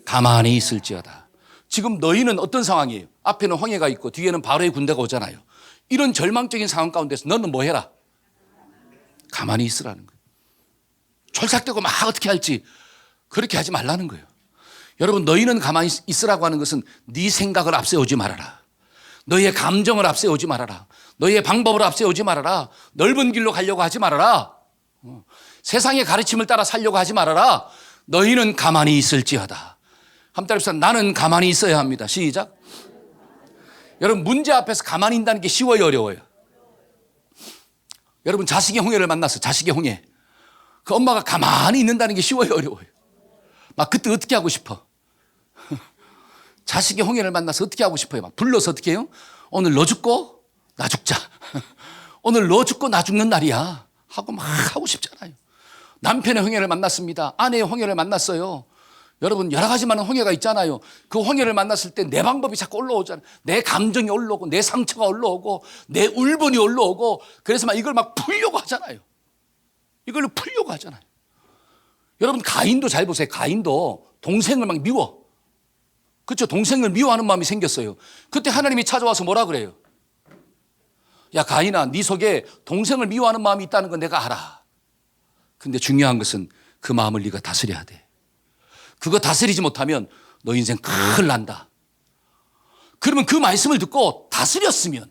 가만히 있을지어다. 지금 너희는 어떤 상황이에요? 앞에는 홍해가 있고 뒤에는 바로의 군대가 오잖아요. 이런 절망적인 상황 가운데서 너는 뭐 해라? 가만히 있으라는 거예요. 철삭되고 막 어떻게 할지 그렇게 하지 말라는 거예요. 여러분, 너희는 가만히 있으라고 하는 것은 네 생각을 앞세우지 말아라. 너희의 감정을 앞세우지 말아라. 너희의 방법을 앞세우지 말아라. 넓은 길로 가려고 하지 말아라. 세상의 가르침을 따라 살려고 하지 말아라. 너희는 가만히 있을지어다. 한번 따라해서 나는 가만히 있어야 합니다. 시작. 여러분, 문제 앞에서 가만히 있다는 게 쉬워요, 어려워요? 여러분, 자식의 홍해를 만났어. 자식의 홍해. 그 엄마가 가만히 있는다는 게 쉬워요, 어려워요? 막 그때 어떻게 하고 싶어? 자식의 홍해를 만나서 어떻게 하고 싶어요? 막 불러서 어떻게 해요? 오늘 너 죽고 나 죽자. 오늘 너 죽고 나 죽는 날이야. 하고 막 하고 싶잖아요. 남편의 홍해를 만났습니다. 아내의 홍해를 만났어요. 여러분 여러 가지 많은 홍해가 있잖아요. 그 홍해를 만났을 때 내 방법이 자꾸 올라오잖아요. 내 감정이 올라오고 내 상처가 올라오고 내 울분이 올라오고 그래서 막 이걸 막 풀려고 하잖아요. 이걸로 풀려고 하잖아요. 여러분 가인도 잘 보세요. 가인도 동생을 막 미워. 그렇죠. 동생을 미워하는 마음이 생겼어요. 그때 하나님이 찾아와서 뭐라 그래요? 야 가인아 네 속에 동생을 미워하는 마음이 있다는 건 내가 알아. 근데 중요한 것은 그 마음을 네가 다스려야 돼. 그거 다스리지 못하면 너 인생 큰일 난다. 그러면 그 말씀을 듣고 다스렸으면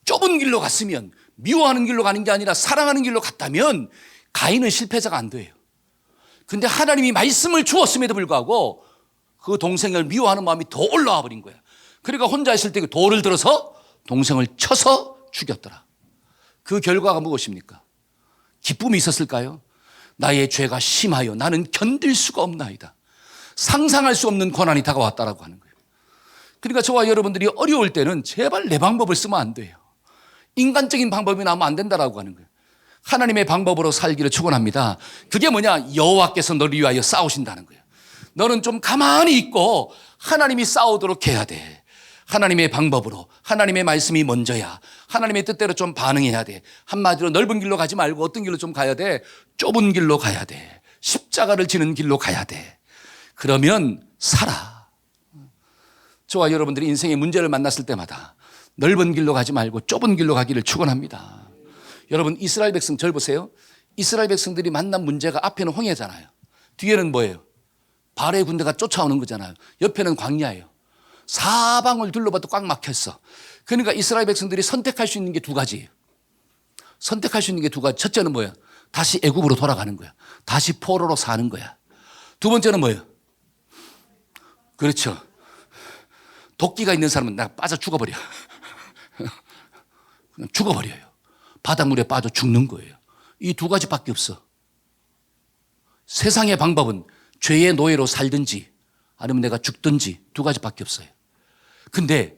좁은 길로 갔으면 미워하는 길로 가는 게 아니라 사랑하는 길로 갔다면 가인은 실패자가 안 돼요. 근데 하나님이 말씀을 주었음에도 불구하고 그 동생을 미워하는 마음이 더 올라와 버린 거야. 그러니까 혼자 있을 때 그 돌을 들어서 동생을 쳐서 죽였더라. 그 결과가 무엇입니까? 기쁨이 있었을까요? 나의 죄가 심하여 나는 견딜 수가 없나이다. 상상할 수 없는 고난이 다가왔다라고 하는 거예요. 그러니까 저와 여러분들이 어려울 때는 제발 내 방법을 쓰면 안 돼요. 인간적인 방법이 나오면 안 된다라고 하는 거예요. 하나님의 방법으로 살기를 축원합니다. 그게 뭐냐? 여호와께서 너를 위하여 싸우신다는 거예요. 너는 좀 가만히 있고 하나님이 싸우도록 해야 돼. 하나님의 방법으로 하나님의 말씀이 먼저야. 하나님의 뜻대로 좀 반응해야 돼. 한마디로 넓은 길로 가지 말고 어떤 길로 좀 가야 돼? 좁은 길로 가야 돼. 십자가를 지는 길로 가야 돼. 그러면 살아. 저와 여러분들이 인생의 문제를 만났을 때마다 넓은 길로 가지 말고 좁은 길로 가기를 축원합니다. 여러분 이스라엘 백성 절 보세요. 이스라엘 백성들이 만난 문제가 앞에는 홍해잖아요. 뒤에는 뭐예요? 바로의 군대가 쫓아오는 거잖아요. 옆에는 광야예요. 사방을 둘러봐도 꽉 막혔어. 그러니까 이스라엘 백성들이 선택할 수 있는 게 두 가지예요. 선택할 수 있는 게 두 가지. 첫째는 뭐예요? 다시 애굽으로 돌아가는 거야. 다시 포로로 사는 거야. 두 번째는 뭐예요? 그렇죠. 도끼가 있는 사람은 나 빠져 죽어버려. 그냥 죽어버려요. 바닷물에 빠져 죽는 거예요. 이 두 가지밖에 없어. 세상의 방법은 죄의 노예로 살든지 아니면 내가 죽든지 두 가지밖에 없어요. 근데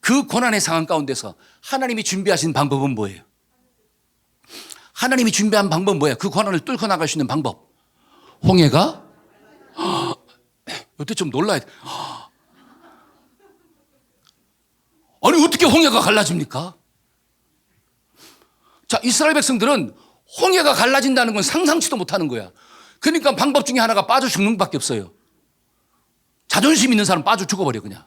그 고난의 상황 가운데서 하나님이 준비하신 방법은 뭐예요? 하나님이 준비한 방법은 뭐예요? 그 고난을 뚫고 나갈 수 있는 방법. 홍해가 어때 좀 놀라야 돼. 아니 어떻게 홍해가 갈라집니까? 자, 이스라엘 백성들은 홍해가 갈라진다는 건 상상치도 못하는 거야. 그러니까 방법 중에 하나가 빠져 죽는 것밖에 없어요. 자존심 있는 사람은 빠져 죽어버려 그냥.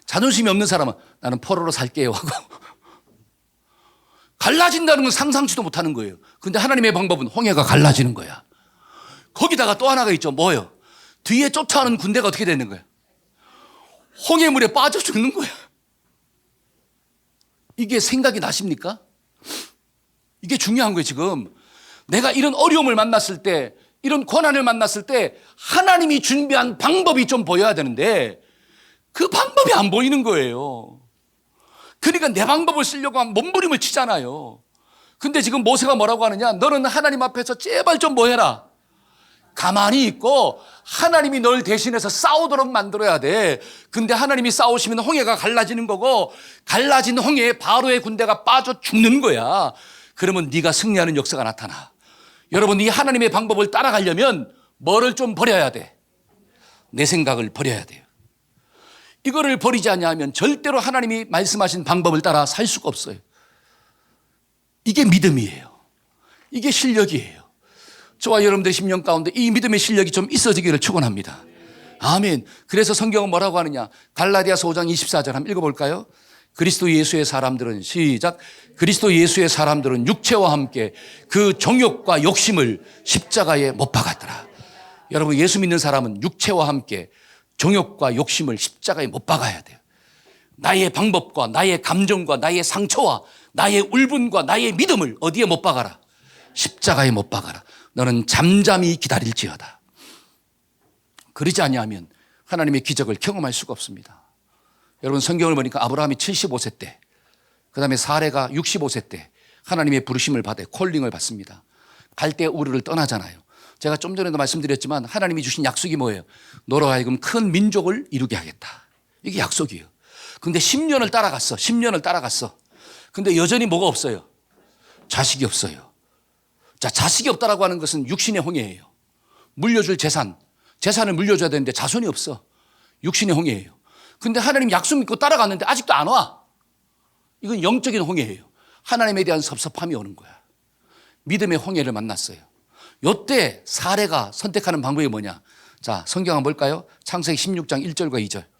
자존심이 없는 사람은 나는 포로로 살게요 하고 갈라진다는 건 상상치도 못하는 거예요. 그런데 하나님의 방법은 홍해가 갈라지는 거야. 거기다가 또 하나가 있죠. 뭐예요? 뒤에 쫓아오는 군대가 어떻게 되는 거야? 홍해물에 빠져 죽는 거야. 이게 생각이 나십니까? 이게 중요한 거예요. 지금 내가 이런 어려움을 만났을 때 이런 고난을 만났을 때 하나님이 준비한 방법이 좀 보여야 되는데 그 방법이 안 보이는 거예요. 그러니까 내 방법을 쓰려고 하면 몸부림을 치잖아요. 근데 지금 모세가 뭐라고 하느냐? 너는 하나님 앞에서 제발 좀 뭐 해라. 가만히 있고 하나님이 널 대신해서 싸우도록 만들어야 돼. 근데 하나님이 싸우시면 홍해가 갈라지는 거고 갈라진 홍해에 바로의 군대가 빠져 죽는 거야. 그러면 네가 승리하는 역사가 나타나. 여러분 이 하나님의 방법을 따라가려면 뭐를 좀 버려야 돼? 내 생각을 버려야 돼요. 이거를 버리지 않냐면 절대로 하나님이 말씀하신 방법을 따라 살 수가 없어요. 이게 믿음이에요. 이게 실력이에요. 저와 여러분들의 심령 가운데 이 믿음의 실력이 좀 있어지기를 축원합니다. 아멘. 그래서 성경은 뭐라고 하느냐? 갈라디아서 5장 24절 한번 읽어볼까요? 그리스도 예수의 사람들은 시작. 그리스도 예수의 사람들은 육체와 함께 그 정욕과 욕심을 십자가에 못 박았더라. 여러분 예수 믿는 사람은 육체와 함께 정욕과 욕심을 십자가에 못 박아야 돼요. 나의 방법과 나의 감정과 나의 상처와 나의 울분과 나의 믿음을 어디에 못 박아라? 십자가에 못 박아라. 너는 잠잠히 기다릴지어다. 그러지 아니하면 하나님의 기적을 경험할 수가 없습니다. 여러분 성경을 보니까 아브라함이 75세 때, 그 다음에 사레가 65세 때 하나님의 부르심을 받아 콜링을 받습니다. 갈대 우르를 떠나잖아요. 제가 좀 전에도 말씀드렸지만 하나님이 주신 약속이 뭐예요? 너로 하여금 큰 민족을 이루게 하겠다. 이게 약속이에요. 근데 10년을 따라갔어. 10년을 따라갔어. 근데 여전히 뭐가 없어요? 자식이 없어요. 자, 자식이 없다라고 하는 것은 육신의 홍해예요. 물려줄 재산을 물려줘야 되는데 자손이 없어. 육신의 홍해예요. 근데 하나님 약속 믿고 따라갔는데 아직도 안 와. 이건 영적인 홍해예요. 하나님에 대한 섭섭함이 오는 거야. 믿음의 홍해를 만났어요. 요때 사례가 선택하는 방법이 뭐냐? 자, 성경 한번 볼까요? 창세기 16장 1절과 2절.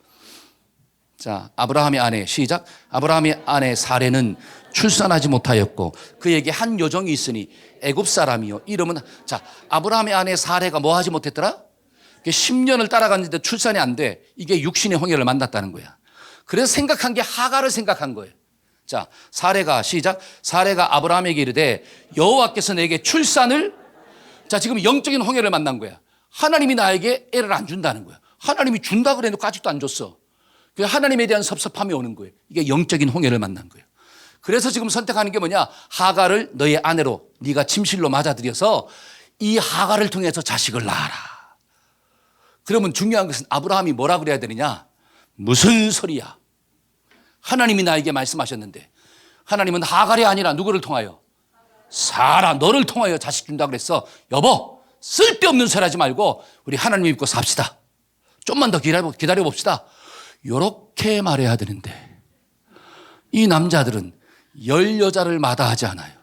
자, 아브라함의 아내, 시작. 아브라함의 아내 사례는 출산하지 못하였고 그에게 한 요정이 있으니 애굽 사람이요. 이름은, 자, 아브라함의 아내 사례가 뭐 하지 못했더라? 10년을 따라갔는데 출산이 안 돼. 이게 육신의 홍해를 만났다는 거야. 그래서 생각한 게 하갈을 생각한 거예요. 자, 사례가, 시작. 사례가 아브라함에게 이르되 여호와께서 내게 출산을, 자, 지금 영적인 홍해를 만난 거야. 하나님이 나에게 애를 안 준다는 거야. 하나님이 준다 그래놓고 아직도 안 줬어. 그래서 하나님에 대한 섭섭함이 오는 거예요. 이게 영적인 홍해를 만난 거예요. 그래서 지금 선택하는 게 뭐냐? 하갈을 너의 아내로, 네가 침실로 맞아들여서 이 하갈을 통해서 자식을 낳아라. 그러면 중요한 것은 아브라함이 뭐라 그래야 되느냐? 무슨 소리야? 하나님이 나에게 말씀하셨는데 하나님은 하갈이 아니라 누구를 통하여? 사라, 너를 통하여 자식 준다 그랬어. 여보, 쓸데없는 소리 하지 말고 우리 하나님 믿고 삽시다. 좀만 더 기다려 봅시다. 이렇게 말해야 되는데 이 남자들은 열 여자를 마다하지 않아요.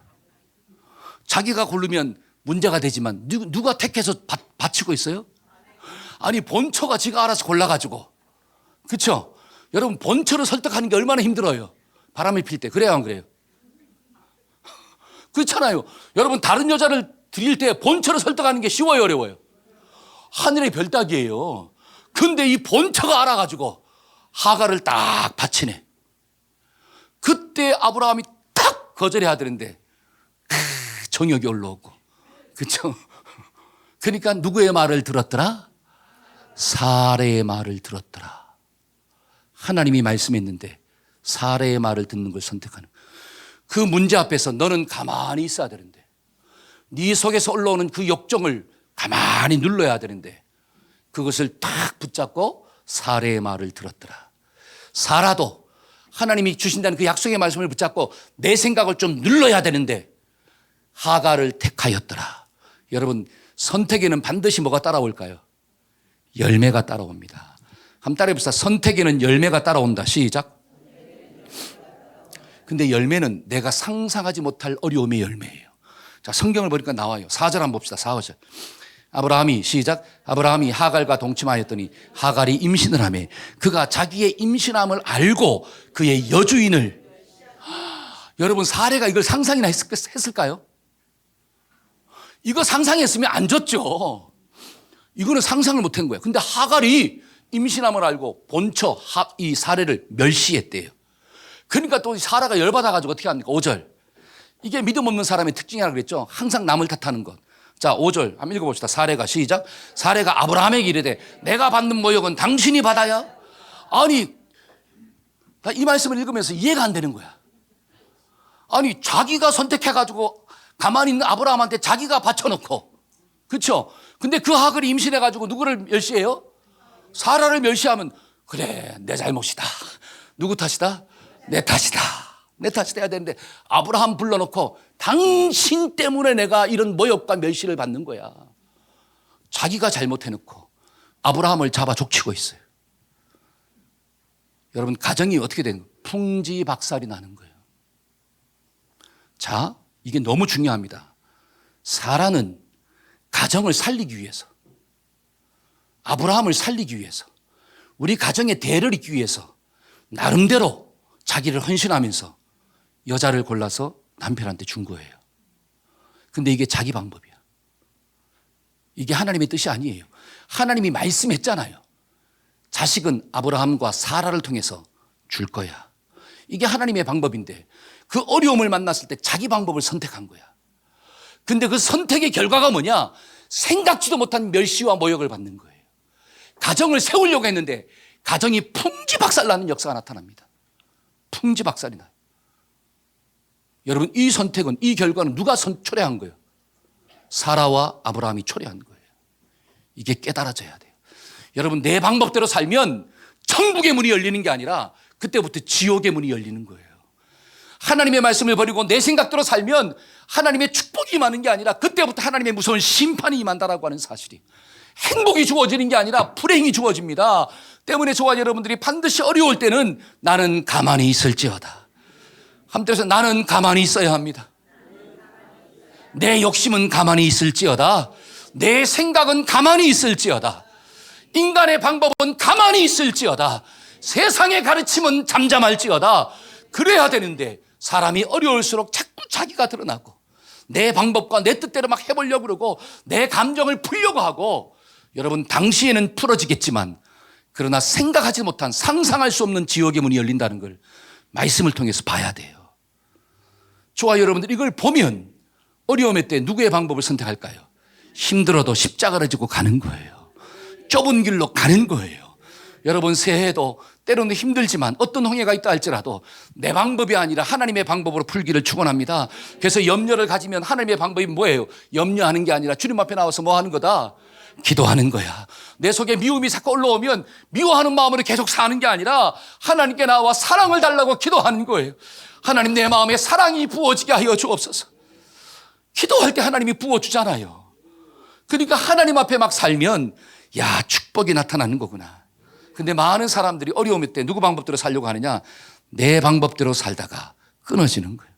자기가 고르면 문제가 되지만 누가 택해서 바치고 있어요? 아니, 본처가 지가 알아서 골라가지고. 그렇죠? 여러분, 본처를 설득하는 게 얼마나 힘들어요. 바람이 필 때. 그래요, 안 그래요? 그렇잖아요. 여러분, 다른 여자를 드릴 때 본처를 설득하는 게 쉬워요, 어려워요? 하늘의 별따기예요. 근데 이 본처가 알아가지고 하갈을 딱 바치네. 그때 아브라함이 탁 거절해야 되는데 정욕이 올라오고. 그렇죠? 그러니까 누구의 말을 들었더라? 사례의 말을 들었더라. 하나님이 말씀했는데 사례의 말을 듣는 걸 선택하는. 그 문제 앞에서 너는 가만히 있어야 되는데, 네 속에서 올라오는 그 욕정을 가만히 눌러야 되는데 그것을 딱 붙잡고 사례의 말을 들었더라. 사라도 하나님이 주신다는 그 약속의 말씀을 붙잡고 내 생각을 좀 눌러야 되는데 하갈을 택하였더라. 여러분, 선택에는 반드시 뭐가 따라올까요? 열매가 따라옵니다. 한번 따라해봅시다. 선택에는 열매가 따라온다. 시작. 근데 열매는 내가 상상하지 못할 어려움의 열매예요. 자, 성경을 보니까 나와요. 4절 한번 봅시다. 4절. 아브라함이, 시작. 아브라함이 하갈과 동침하였더니 하갈이 임신을 하며 그가 자기의 임신함을 알고 그의 여주인을, 여러분, 사례가 이걸 상상이나 했을까요? 이거 상상했으면 안 줬죠. 이거는 상상을 못한 거예요. 근데 하갈이 임신함을 알고 본처 이 사례를 멸시했대요. 그러니까 또 사라가 열받아가지고 어떻게 합니까? 5절. 이게 믿음 없는 사람의 특징이라고 그랬죠. 항상 남을 탓하는 것. 자, 5절 한번 읽어봅시다. 사례가, 시작. 사례가 아브라함에게 이르되 내가 받는 모욕은 당신이 받아야. 아니, 이 말씀을 읽으면서 이해가 안 되는 거야. 아니, 자기가 선택해가지고 가만히 있는 아브라함한테 자기가 바쳐놓고, 그렇죠? 근데 그 하갈이 임신해가지고 누구를 멸시해요? 사라를 멸시하면 그래, 내 잘못이다. 누구 탓이다? 내 탓이다. 내 탓이다 해야 되는데 아브라함 불러놓고 당신 때문에 내가 이런 모욕과 멸시를 받는 거야. 자기가 잘못해놓고 아브라함을 잡아 족치고 있어요. 여러분, 가정이 어떻게 된 거예요? 풍지박살이 나는 거예요. 자, 이게 너무 중요합니다. 사라는 가정을 살리기 위해서, 아브라함을 살리기 위해서, 우리 가정의 대를 잇기 위해서 나름대로 자기를 헌신하면서 여자를 골라서 남편한테 준 거예요. 근데 이게 자기 방법이야. 이게 하나님의 뜻이 아니에요. 하나님이 말씀했잖아요. 자식은 아브라함과 사라를 통해서 줄 거야. 이게 하나님의 방법인데 그 어려움을 만났을 때 자기 방법을 선택한 거야. 근데 그 선택의 결과가 뭐냐? 생각지도 못한 멸시와 모욕을 받는 거예요. 가정을 세우려고 했는데 가정이 풍지박살나는 역사가 나타납니다. 풍지박살이 나요. 여러분, 이 선택은, 이 결과는 누가 초래한 거예요? 사라와 아브라함이 초래한 거예요. 이게 깨달아져야 돼요. 여러분, 내 방법대로 살면 천국의 문이 열리는 게 아니라 그때부터 지옥의 문이 열리는 거예요. 하나님의 말씀을 버리고 내 생각대로 살면 하나님의 축복이 임하는 게 아니라 그때부터 하나님의 무서운 심판이 임한다라고 하는 사실이, 행복이 주어지는 게 아니라 불행이 주어집니다. 때문에 저와 여러분들이 반드시 어려울 때는 나는 가만히 있을지어다. 함께해서 나는 가만히 있어야 합니다. 내 욕심은 가만히 있을지어다. 내 생각은 가만히 있을지어다. 인간의 방법은 가만히 있을지어다. 세상의 가르침은 잠잠할지어다. 그래야 되는데 사람이 어려울수록 자꾸 자기가 드러나고 내 방법과 내 뜻대로 막 해보려고 그러고 내 감정을 풀려고 하고, 여러분 당시에는 풀어지겠지만 그러나 생각하지 못한, 상상할 수 없는 지옥의 문이 열린다는 걸 말씀을 통해서 봐야 돼요. 저와 여러분들 이걸 보면 어려움의 때 누구의 방법을 선택할까요? 힘들어도 십자가를 지고 가는 거예요. 좁은 길로 가는 거예요. 여러분 새해에도 때로는 힘들지만 어떤 홍해가 있다 할지라도 내 방법이 아니라 하나님의 방법으로 풀기를 축원합니다. 그래서 염려를 가지면 하나님의 방법이 뭐예요? 염려하는 게 아니라 주님 앞에 나와서 뭐 하는 거다? 기도하는 거야. 내 속에 미움이 자꾸 올라오면 미워하는 마음으로 계속 사는 게 아니라 하나님께 나와 사랑을 달라고 기도하는 거예요. 하나님, 내 마음에 사랑이 부어지게 하여 주옵소서. 기도할 때 하나님이 부어주잖아요. 그러니까 하나님 앞에 막 살면 야, 축복이 나타나는 거구나. 근데 많은 사람들이 어려움일 때 누구 방법대로 살려고 하느냐? 내 방법대로 살다가 끊어지는 거예요.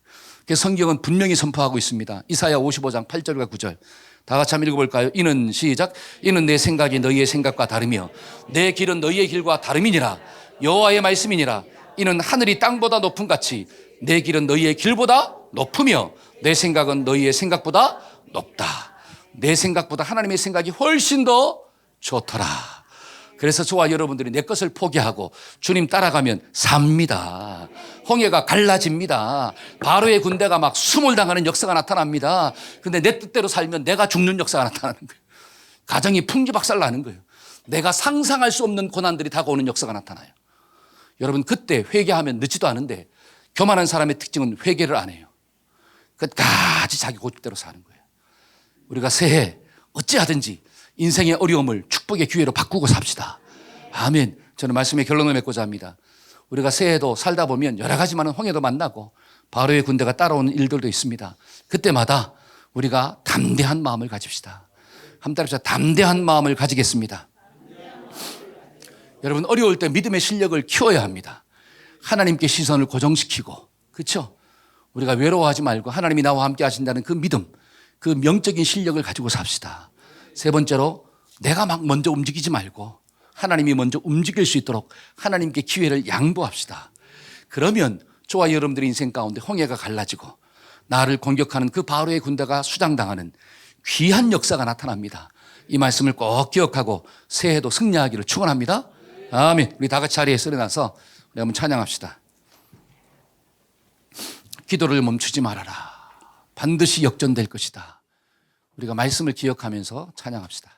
그래서 성경은 분명히 선포하고 있습니다. 이사야 55장 8절과 9절. 다 같이 한번 읽어볼까요? 이는 시작. 이는 내 생각이 너희의 생각과 다르며 내 길은 너희의 길과 다름이니라. 여호와의 말씀이니라. 이는 하늘이 땅보다 높음 같이 내 길은 너희의 길보다 높으며 내 생각은 너희의 생각보다 높다. 내 생각보다 하나님의 생각이 훨씬 더 좋더라. 그래서 저와 여러분들이 내 것을 포기하고 주님 따라가면 삽니다. 홍해가 갈라집니다. 바로의 군대가 막 수몰 당하는 역사가 나타납니다. 근데 내 뜻대로 살면 내가 죽는 역사가 나타나는 거예요. 가정이 풍지박살 나는 거예요. 내가 상상할 수 없는 고난들이 다가오는 역사가 나타나요. 여러분 그때 회개하면 늦지도 않은데 교만한 사람의 특징은 회개를 안 해요. 끝까지 자기 고집대로 사는 거예요. 우리가 새해 어찌하든지 인생의 어려움을 축복의 기회로 바꾸고 삽시다. 아멘. 저는 말씀의 결론을 맺고자 합니다. 우리가 새해도 살다 보면 여러 가지 많은 홍해도 만나고 바로의 군대가 따라오는 일들도 있습니다. 그때마다 우리가 담대한 마음을 가집시다. 함께 합시다. 담대한 마음을 가지겠습니다. 여러분 어려울 때 믿음의 실력을 키워야 합니다. 하나님께 시선을 고정시키고, 그렇죠? 우리가 외로워하지 말고 하나님이 나와 함께 하신다는 그 믿음, 그 명적인 실력을 가지고 삽시다. 세 번째로 내가 막 먼저 움직이지 말고 하나님이 먼저 움직일 수 있도록 하나님께 기회를 양보합시다. 그러면 저와 여러분들의 인생 가운데 홍해가 갈라지고 나를 공격하는 그 바로의 군대가 수장당하는 귀한 역사가 나타납니다. 이 말씀을 꼭 기억하고 새해도 승리하기를 축원합니다. 아멘. 우리 다 같이 자리에 일어나서 우리 한번 찬양합시다. 기도를 멈추지 말아라. 반드시 역전될 것이다. 우리가 말씀을 기억하면서 찬양합시다.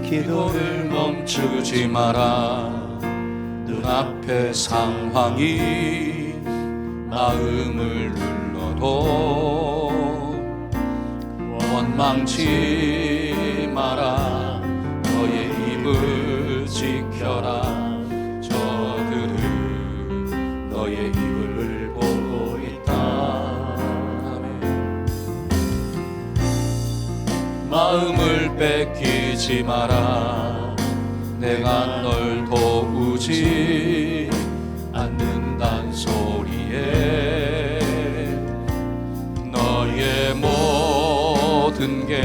기도를 멈추지 마라. 눈앞의 상황이 마음을 눌러도 원망치 마라. 너의 입을 지켜라. 저들은 너의 입을 보고 있다. 아멘. 마음을 뺏기지 마라. 내가 널 도우지 않는단 소리에 너의 모든 게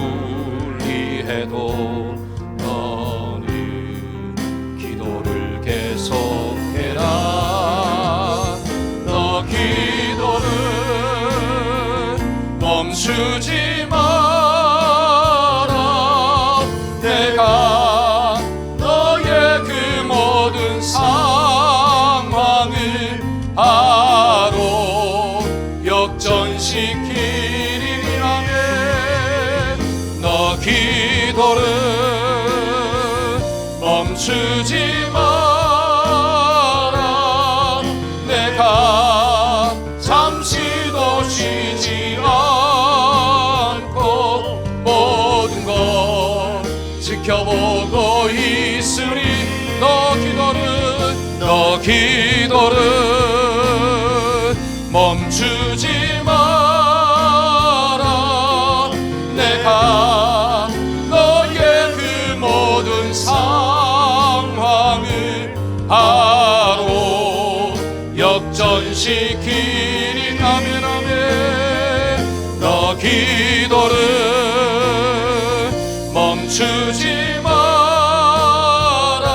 불리해도 너는 기도를 계속해라. 너 기도를 멈추지 마라. 내가 너의 그 모든 상황을 바로 역전시키리라네. 너 기도를 멈추지 마라. 모든 것 지켜보고 있으리. 너 기도를 멈추지 마라. 내가 너의 그 모든 상황을 바로 역전시키리. 아멘 아멘. 너 기도를 멈추지 마라.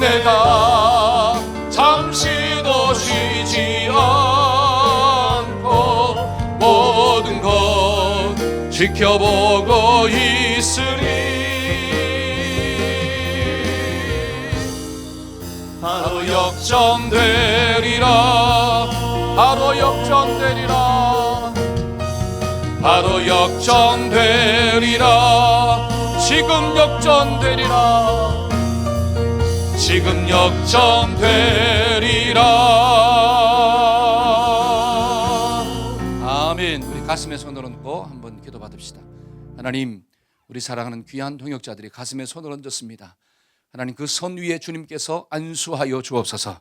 내가 잠시도 쉬지 않고 모든 것 지켜보고 있으리. 바로 역전되리라. 바로 역전되리라. 바로 역전되리라. 지금 역전되리라. 지금 역전되리라. 아멘. 우리 가슴에 손을 얹고 한번 기도 받읍시다. 하나님, 우리 사랑하는 귀한 동역자들이 가슴에 손을 얹었습니다. 하나님, 그 손 위에 주님께서 안수하여 주옵소서.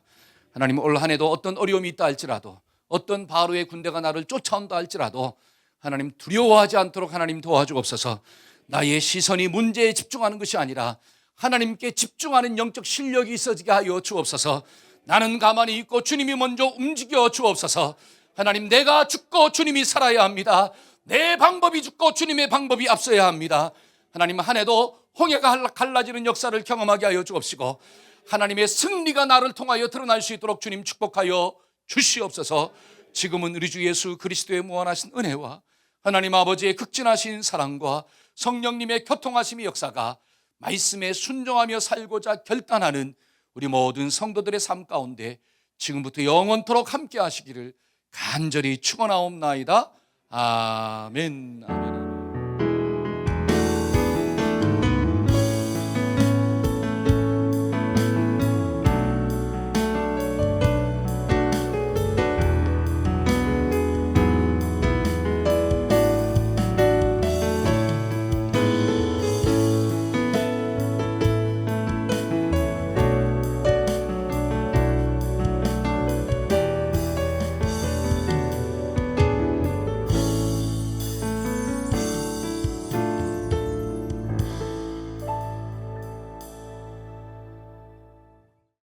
하나님, 올 한 해도 어떤 어려움이 있다 할지라도, 어떤 바로의 군대가 나를 쫓아온다 할지라도 하나님 두려워하지 않도록 하나님 도와주옵소서. 나의 시선이 문제에 집중하는 것이 아니라 하나님께 집중하는 영적 실력이 있어지게 하여 주옵소서. 나는 가만히 있고 주님이 먼저 움직여 주옵소서. 하나님, 내가 죽고 주님이 살아야 합니다. 내 방법이 죽고 주님의 방법이 앞서야 합니다. 하나님, 한 해도 홍해가 갈라지는 역사를 경험하게 하여 주옵시고 하나님의 승리가 나를 통하여 드러날 수 있도록 주님 축복하여 주시옵소서. 지금은 우리 주 예수 그리스도의 무한하신 은혜와 하나님 아버지의 극진하신 사랑과 성령님의 교통하심의 역사가 말씀에 순종하며 살고자 결단하는 우리 모든 성도들의 삶 가운데 지금부터 영원토록 함께 하시기를 간절히 축원하옵나이다. 아멘.